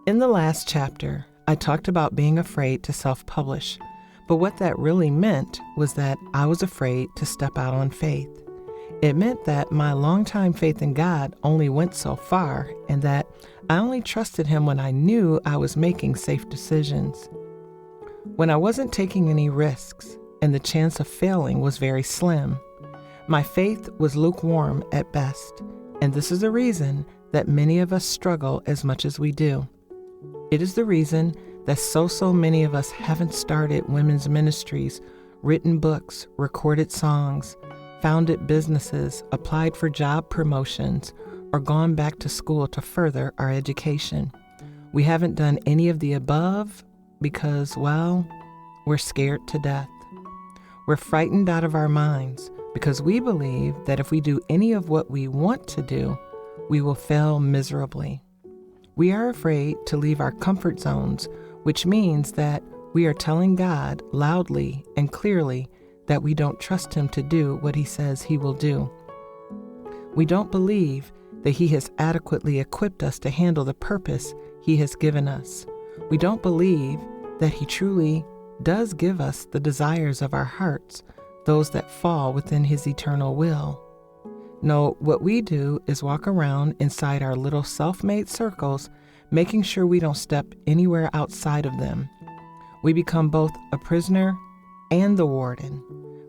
In the last chapter, I talked about being afraid to self-publish, but what that really meant was that I was afraid to step out on faith. It meant that my longtime faith in God only went so far, and that I only trusted Him when I knew I was making safe decisions. When I wasn't taking any risks, and the chance of failing was very slim. My faith was lukewarm at best, and this is the reason that many of us struggle as much as we do. It is the reason that so many of us haven't started women's ministries, written books, recorded songs, founded businesses, applied for job promotions, or gone back to school to further our education. We haven't done any of the above because, well, we're scared to death. We're frightened out of our minds because we believe that if we do any of what we want to do, we will fail miserably. We are afraid to leave our comfort zones, which means that we are telling God loudly and clearly that we don't trust Him to do what He says He will do. We don't believe that He has adequately equipped us to handle the purpose He has given us. We don't believe that He truly does give us the desires of our hearts, those that fall within His eternal will. No, what we do is walk around inside our little self-made circles, making sure we don't step anywhere outside of them. We become both a prisoner and the warden.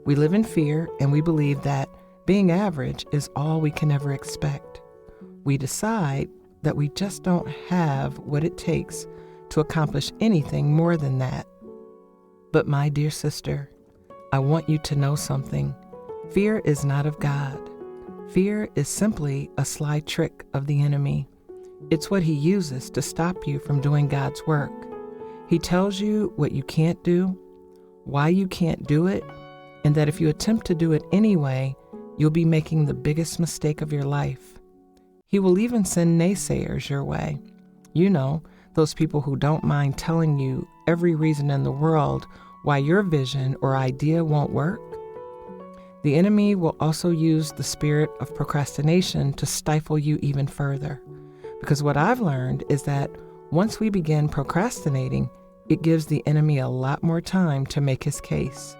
We live in fear, and we believe that being average is all we can ever expect. We decide that we just don't have what it takes to accomplish anything more than that. But my dear sister, I want you to know something. Fear is not of God. Fear is simply a sly trick of the enemy. It's what he uses to stop you from doing God's work. He tells you what you can't do, why you can't do it, and that if you attempt to do it anyway, you'll be making the biggest mistake of your life. He will even send naysayers your way. You know, those people who don't mind telling you every reason in the world why your vision or idea won't work. The enemy will also use the spirit of procrastination to stifle you even further. Because what I've learned is that once we begin procrastinating, it gives the enemy a lot more time to make his case.